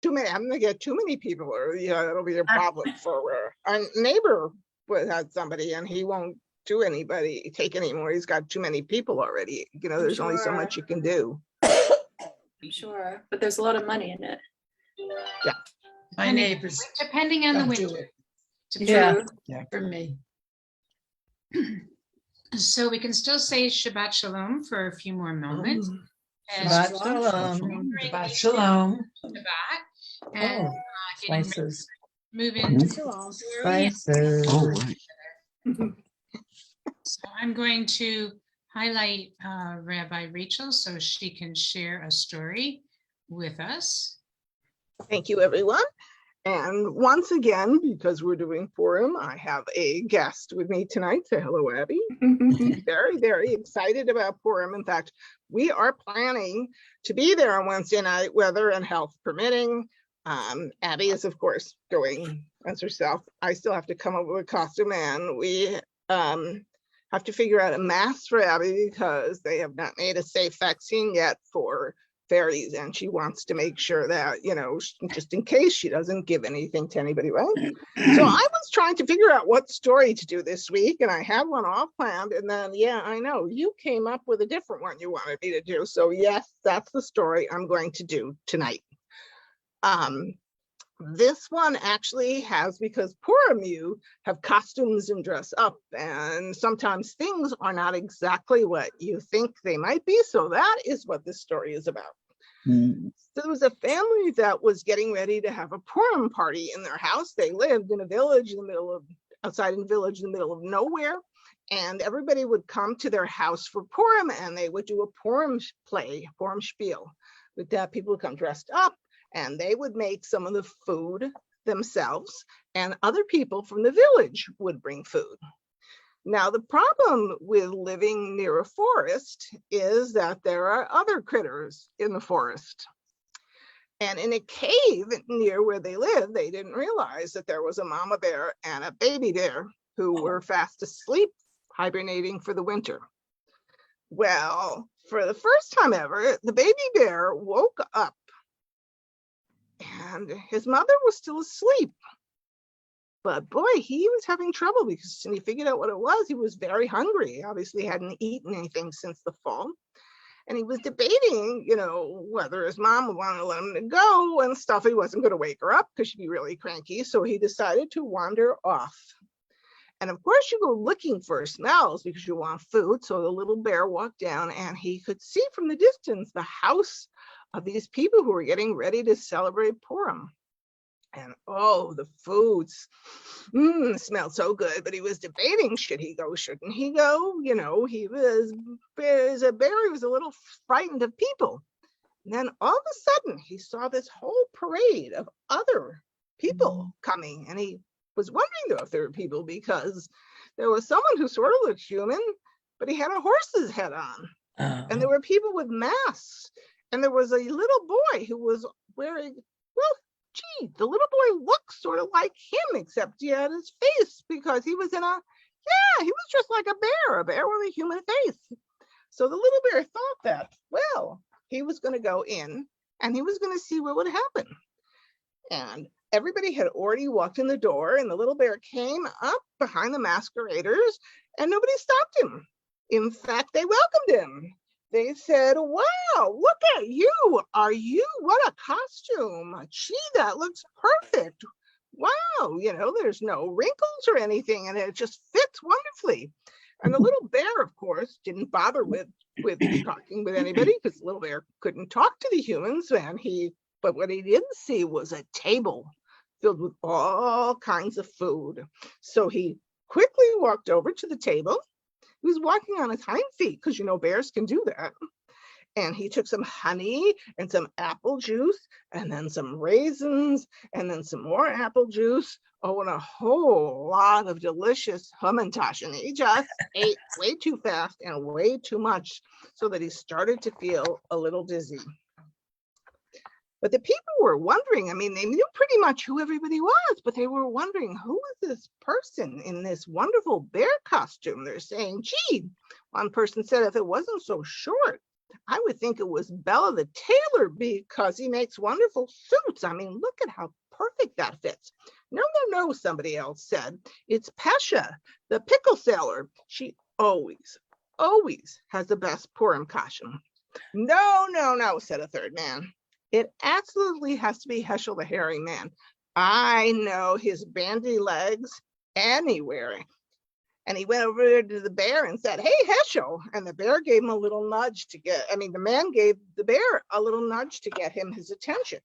too many. I'm gonna get too many people, or that'll be a problem for our neighbor. Had somebody, and he won't take anymore. He's got too many people already. There's only so much you can do. I'm sure, but there's a lot of money in it. Yeah, My neighbors. Depending on the don't do winter. it. Yeah, for me. So we can still say Shabbat Shalom for a few more moments. And Shabbat Shalom. Shabbat Shalom. Shabbat. And Oh, getting ready to spices. move into Spices. Oh, right. So I'm going to highlight Rabbi Rachel so she can share a story with us. Thank you, everyone. And once again, because we're doing Purim, I have a guest with me tonight. Say hello, Abby. Very, very excited about Purim. In fact, we are planning to be there on Wednesday night, weather and health permitting. Abby is, of course, going as herself. I still have to come up with a costume, and we have to figure out a mask for Abby because they have not made a safe vaccine yet for fairies, and she wants to make sure that, just in case she doesn't give anything to anybody, right? So I was trying to figure out what story to do this week, and I had one all planned, and then, I know, you came up with a different one you wanted me to do. So yes, that's the story I'm going to do tonight. This one actually has, because Purim, you have costumes and dress up, and sometimes things are not exactly what you think they might be. So that is what this story is about. So there was a family that was getting ready to have a Purim party in their house. They lived in a village outside in the middle of nowhere. And everybody would come to their house for Purim, and they would do a Purim play, Purim spiel. With that, people would come dressed up, and they would make some of the food themselves, and other people from the village would bring food. Now, the problem with living near a forest is that there are other critters in the forest. And in a cave near where they live, they didn't realize that there was a mama bear and a baby bear who were fast asleep, hibernating for the winter. Well, for the first time ever, the baby bear woke up, and his mother was still asleep. But boy, he was having trouble because when he figured out what it was, he was very hungry. He obviously hadn't eaten anything since the fall. And he was debating, whether his mom would want to let him to go and stuff. He wasn't going to wake her up because she'd be really cranky. So he decided to wander off. And of course, you go looking for smells because you want food. So the little bear walked down, and he could see from the distance the house of these people who were getting ready to celebrate Purim. And oh, the foods smelled so good, but he was debating, should he go, shouldn't he go? He was a bear, he was a little frightened of people. And then all of a sudden, he saw this whole parade of other people coming, and he was wondering though if there were people, because there was someone who sort of looked human, but he had a horse's head on. And there were people with masks, and there was a little boy who was wearing, the little boy looked sort of like him, except he had his face, because he was he was just like a bear with a human face. So the little bear thought that, he was going to go in and he was going to see what would happen. And everybody had already walked in the door, and the little bear came up behind the masqueraders, and nobody stopped him. In fact, they welcomed him. They said, wow, look at you. What a costume. Gee, that looks perfect. Wow, there's no wrinkles or anything, and it just fits wonderfully. And the little bear, of course, didn't bother with talking with anybody, because the little bear couldn't talk to the humans. But what he did see was a table filled with all kinds of food. So he quickly walked over to the table. He was walking on his hind feet, because bears can do that. And he took some honey and some apple juice, and then some raisins, and then some more apple juice. Oh, and a whole lot of delicious hamantash. And he just ate way too fast and way too much, so that he started to feel a little dizzy. But the people were wondering, they knew pretty much who everybody was, but they were wondering, who is this person in this wonderful bear costume? They're saying, gee, one person said, if it wasn't so short, I would think it was Bella the tailor because he makes wonderful suits. I mean, look at how perfect that fits. No, no, no, somebody else said. It's Pesha, the pickle sailor. She always has the best Purim costume. No, no, no, said a third man. It absolutely has to be Heschel the hairy man. I know his bandy legs anywhere. And he went over to the bear and said, hey, Heschel. And the bear gave him a little nudge the man gave the bear a little nudge to get him his attention.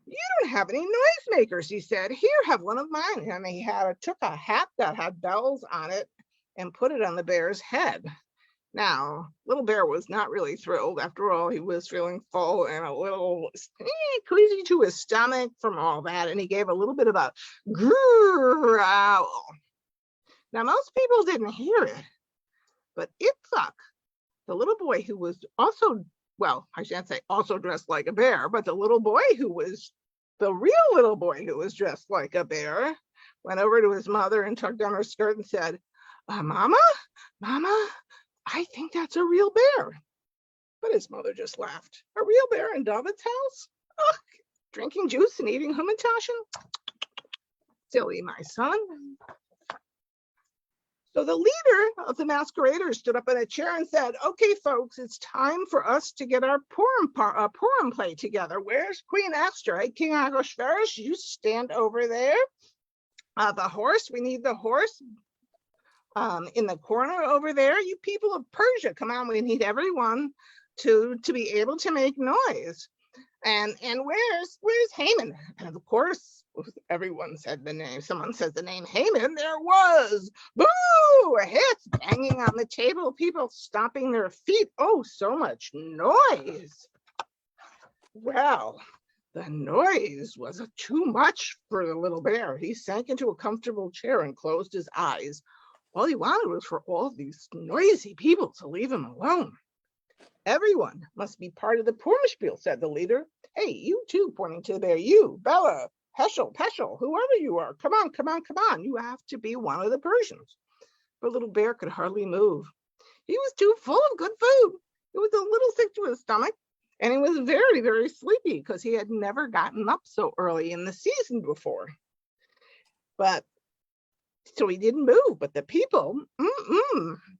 You don't have any noisemakers, he said. Here, have one of mine. And he took a hat that had bells on it and put it on the bear's head. Now, little bear was not really thrilled. After all, he was feeling full and a little queasy to his stomach from all that. And he gave a little bit of a growl. Now, most people didn't hear it, but Itzhak, the little boy who was also, well, I shan't say also dressed like a bear, but the little boy who was the real little boy who was dressed like a bear, went over to his mother and tugged on her skirt and said, Mama, I think that's a real bear. But his mother just laughed. A real bear in David's house? Ugh, drinking juice and eating hummintashen? Silly, my son. So the leader of the masqueraders stood up in a chair and said, okay, folks, it's time for us to get our Purim play together. Where's Queen Esther? Hey, King Ahasuerus, you stand over there. The horse, we need the horse in the corner over there. You people of Persia, come on, we need everyone to be able to make noise. And where's Haman? And of course, everyone said the name. Someone says the name Haman. There was boo, hits banging on the table, people stomping their feet. Oh, so much noise. Well, the noise was too much for the little bear. He sank into a comfortable chair and closed his eyes. All he wanted was for all these noisy people to leave him alone. Everyone must be part of the Purim spiel, said the leader. Hey, you too, pointing to the bear. You, Bella, Heschel, whoever you are. Come on. You have to be one of the Persians. But little bear could hardly move. He was too full of good food. He was a little sick to his stomach, and he was very, very sleepy because he had never gotten up so early in the season before. So he didn't move, but the people,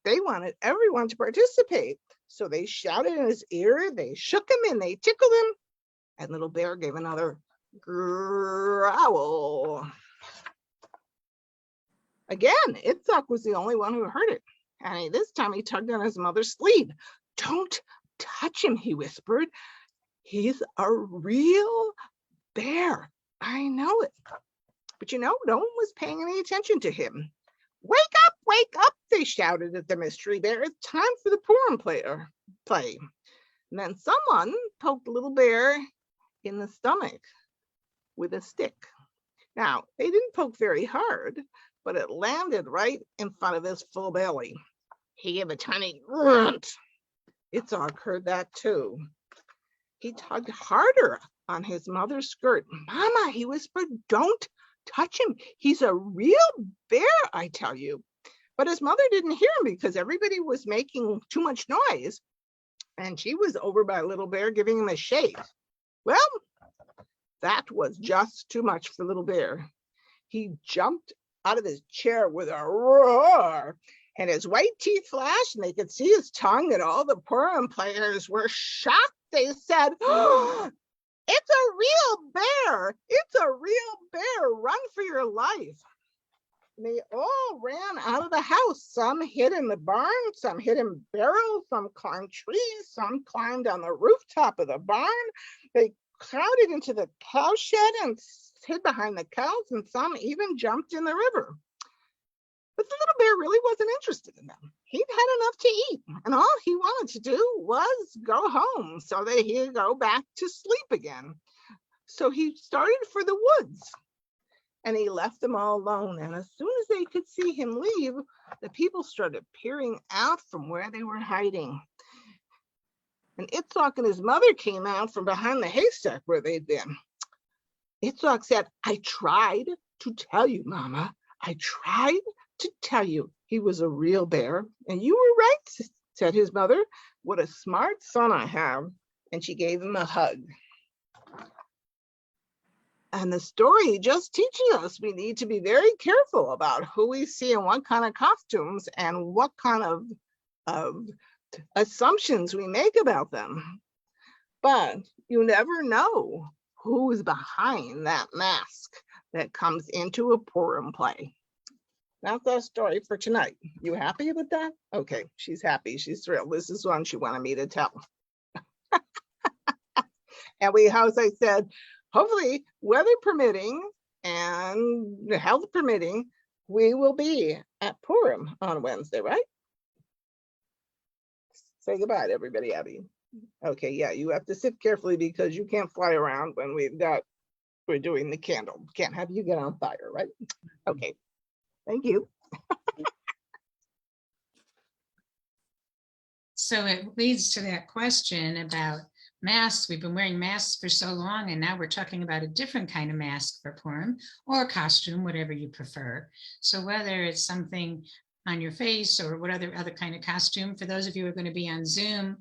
they wanted everyone to participate. So they shouted in his ear, they shook him and they tickled him. And little bear gave another growl. Again, Itzhak was the only one who heard it. And this time he tugged on his mother's sleeve. Don't touch him, he whispered. He's a real bear. I know it. But no one was paying any attention to him. Wake up, they shouted at the mystery bear. It's time for the Purim play. And then someone poked the little bear in the stomach with a stick. Now, they didn't poke very hard, but it landed right in front of his full belly. He gave a tiny grunt. Itzhak heard that too. He tugged harder on his mother's skirt. Mama, he whispered, don't touch him. He's a real bear, I tell you. But his mother didn't hear him because everybody was making too much noise. And she was over by little bear giving him a shake. Well, that was just too much for little bear. He jumped out of his chair with a roar, and his white teeth flashed, and they could see his tongue, and all the Purim players were shocked. They said, oh, it's a real bear. It's a real bear. Run for your life. And they all ran out of the house. Some hid in the barn, some hid in barrels, some climbed trees, some climbed on the rooftop of the barn. They crowded into the cow shed and hid behind the cows, and some even jumped in the river. But the little bear really wasn't interested in them. He'd had enough to eat, and all he wanted to do was go home so that he could go back to sleep again. So he started for the woods, and he left them all alone. And as soon as they could see him leave, the people started peering out from where they were hiding. And Itzhak and his mother came out from behind the haystack where they'd been. Itzhak said, I tried to tell you, Mama. I tried to tell you he was a real bear. And you were right, said his mother. what a smart son I have. And she gave him a hug. And the story just teaches us we need to be very careful about who we see and what kind of costumes and what kind of assumptions we make about them. But you never know who's behind that mask that comes into a Purim play. That's our story for tonight. You happy with that? Okay, she's happy. She's thrilled. This is one she wanted me to tell. And we, as I said, hopefully, weather permitting and health permitting, we will be at Purim on Wednesday, right? Say goodbye to everybody, Abby. Okay, yeah, you have to sit carefully because you can't fly around when we're doing the candle. Can't have you get on fire, right? Okay, thank you. So it leads to that question about masks. We've been wearing masks for so long, and now we're talking about a different kind of mask for Purim, or costume, whatever you prefer. So whether it's something on your face or what other kind of costume, for those of you who are going to be on Zoom,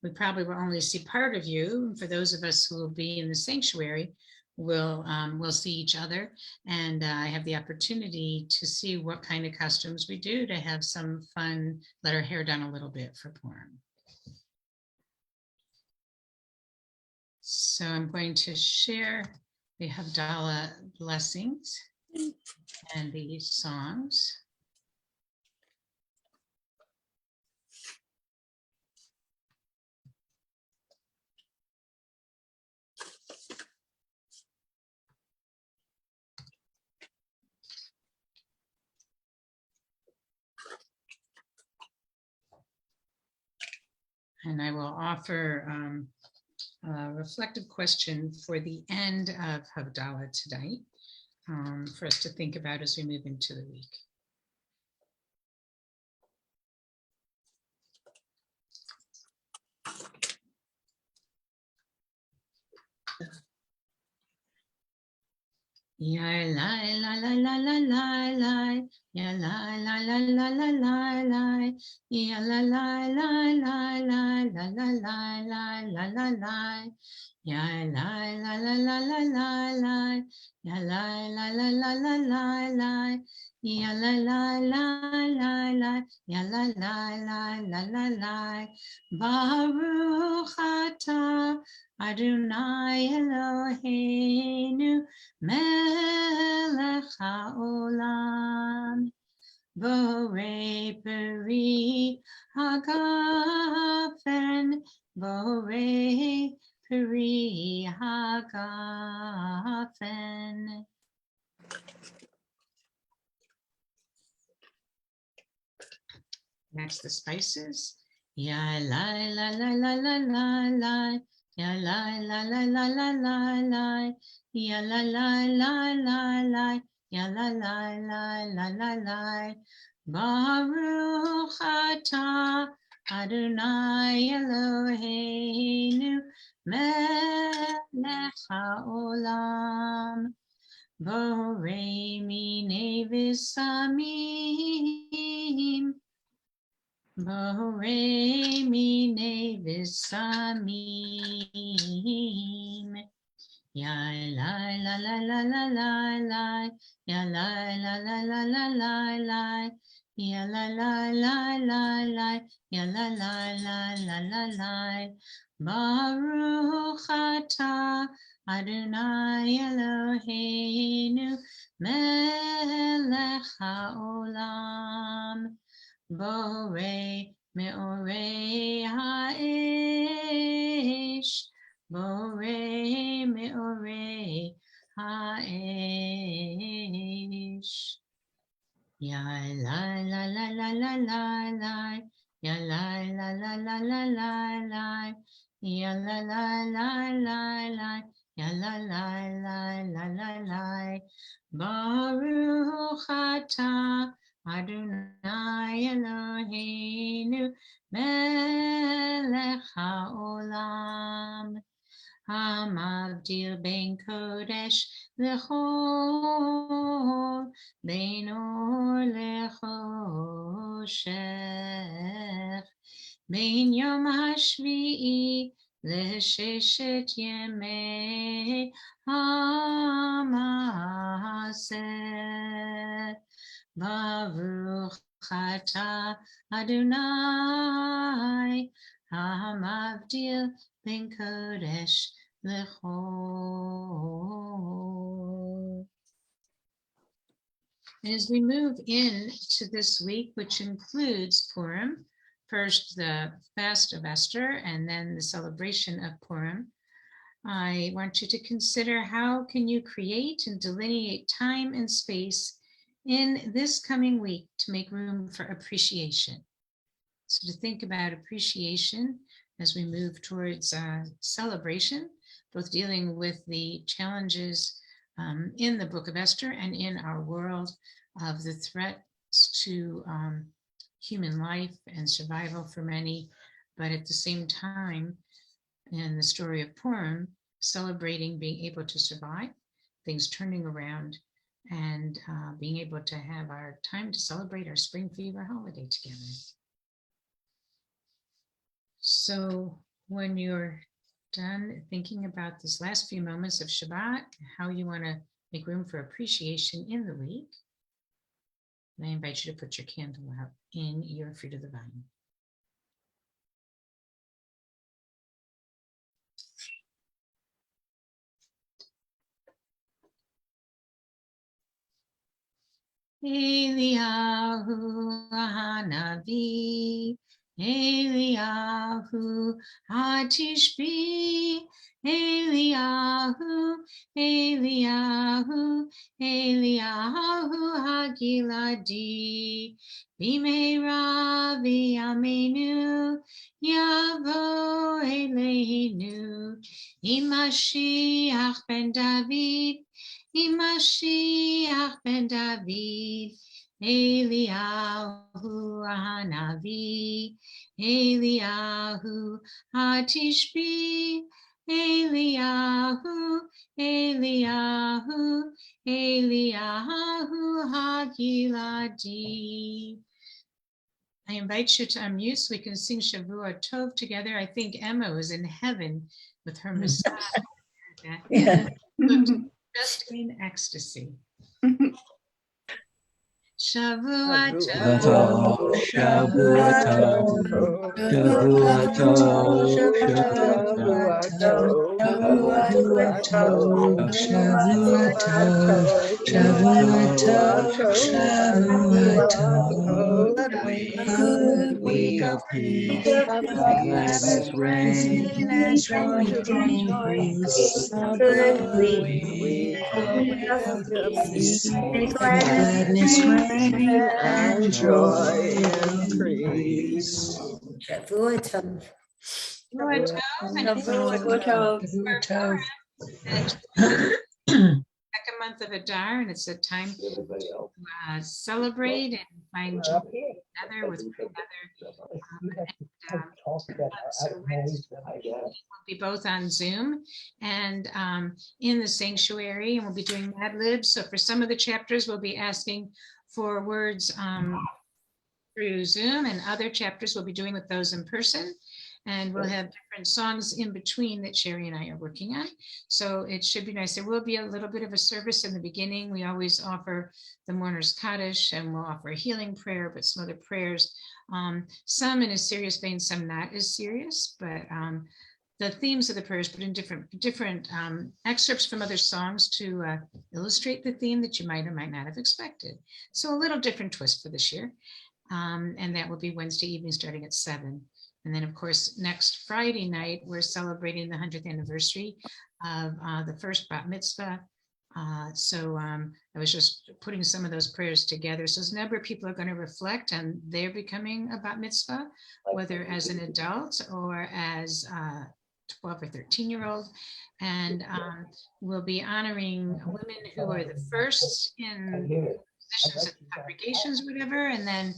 we probably will only see part of you. For those of us who will be in the sanctuary, we'll see each other, and I have the opportunity to see what kind of costumes we do to have some fun, let our hair down a little bit for Purim. So I'm going to share the Havdalah blessings and these songs. And I will offer a reflective question for the end of Havdalah tonight, for us to think about as we move into the week. Ya la la la la la la la, ya la la la la la la la, ya la la la la la la la la la la la la, ya la la la la la la la, ya la la la la la la la, ya la la la la la, ya la la la la la la. Baruch atah Adonai Eloheinu Melech haolam, Borei peri hagafen, Borei peri hagafen. Next, the spices. Ya la la la la la la la, ya la la la la la la la, ya la la la la la, ya la la la la la la. Baruch atah Adonai Eloheinu melech haolam, borei minei v'samim, borei minei v'samim. Ya la la la la la la la, ya la la la la la la la, ya la la la la la, ya la la la la la la. Baruch atah Adonai Eloheinu melech haolam, borei me'orei ha'esh, borei me'orei ha'esh. Ya la la la la la la la, ya la la la la la la la, ya la la la la la, ya la la la la la la. Baruch atah Adonai Eloheinu melech haolam, hamavdil ben kodesh lechol, ben or lechoshech, בין יום השביעי לששת ימי המעשה. ברוך אתה אדוני המבדיל בין קודש לחול. As we move into this week, which includes Purim, first the fast of Esther and then the celebration of Purim, I want you to consider how can you create and delineate time and space in this coming week to make room for appreciation. So to think about appreciation as we move towards celebration, both dealing with the challenges in the book of Esther and in our world of the threats to human life and survival for many, but at the same time, in the story of Purim, celebrating being able to survive, things turning around, and being able to have our time to celebrate our spring fever holiday together. So when you're done thinking about this last few moments of Shabbat, how you want to make room for appreciation in the week, I invite you to put your candle out in your fruit of the vine. Eliyahu Hanavi, Eliyahu Hatishbi, Eliyahu, Eliyahu, Eliyahu Hagiladi, Bimera v'yameinu, Yavo Eleinu, Imashiach ben David, Imashiach ben David, Eliyahu Hanavi, Eliyahu Hatishbi, Eliyahu, Eliyahu, Eliyahu Hagiladi. I invite you to unmute so we can sing Shavua Tov together. I think Emma was in heaven with her Messiah. Yeah. Just in ecstasy. Shavua Shavua Tov, Shavua Tov, Shavua Tov, Shavua Tov, Shavua Tov, Shavua Tov, good week of peace, gladness reign, good week of peace, gladness reign and joy increase. Shavua Tov. Shavua Tov, and Shavua Tov. second month of Adar, and it's a time to celebrate and find joy together with one another. So we'll be both on Zoom and in the sanctuary, and we'll be doing Mad Libs. So for some of the chapters, we'll be asking for words through Zoom, and other chapters we'll be doing with those in person. And we'll have different songs in between that Sherry and I are working on. So it should be nice. There will be a little bit of a service in the beginning. We always offer the Mourner's Kaddish, and we'll offer a healing prayer, but some other prayers, some in a serious vein, some not as serious, but the themes of the prayers, but in different excerpts from other songs to illustrate the theme that you might or might not have expected. So a little different twist for this year. And that will be Wednesday evening starting at 7. And then, of course, next Friday night, we're celebrating the 100th anniversary of the first bat mitzvah. So I was just putting some of those prayers together. So a number of people are going to reflect on their becoming a bat mitzvah, whether as an adult or as a 12 or 13-year-old. And we'll be honoring women who are the first in positions of congregations, whatever, and then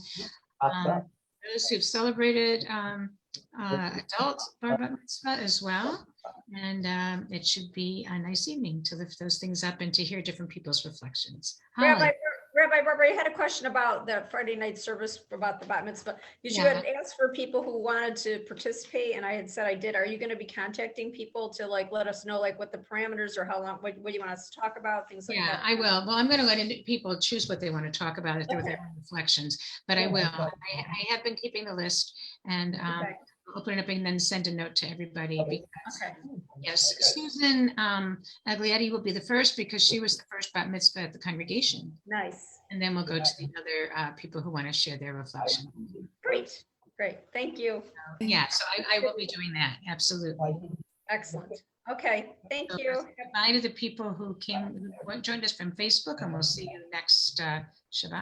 those who've celebrated adult bar mitzvah as well. And it should be a nice evening to lift those things up and to hear different people's reflections. Rabbi Rabbi Barbara, I had a question about the Friday night service about the bat mitzvah. Because you had asked for people who wanted to participate, and I had said I did. Are you going to be contacting people to like let us know like what the parameters or how long, what do you want us to talk about, things like Yeah, that? I will. Well, I'm going to let people choose what they want to talk about if they're with their own reflections, but I will. I have been keeping the list, and Okay. open it up and then send a note to everybody. Because, Okay. yes, Susan Aglietti will be the first because she was the first bat mitzvah at the congregation. Nice. And then we'll go to the other people who want to share their reflection. Great. Great. Thank you. Yeah, so I will be doing that. Absolutely. Excellent. Okay. Thank So you. Bye to the people who joined us from Facebook, and we'll see you next Shabbat.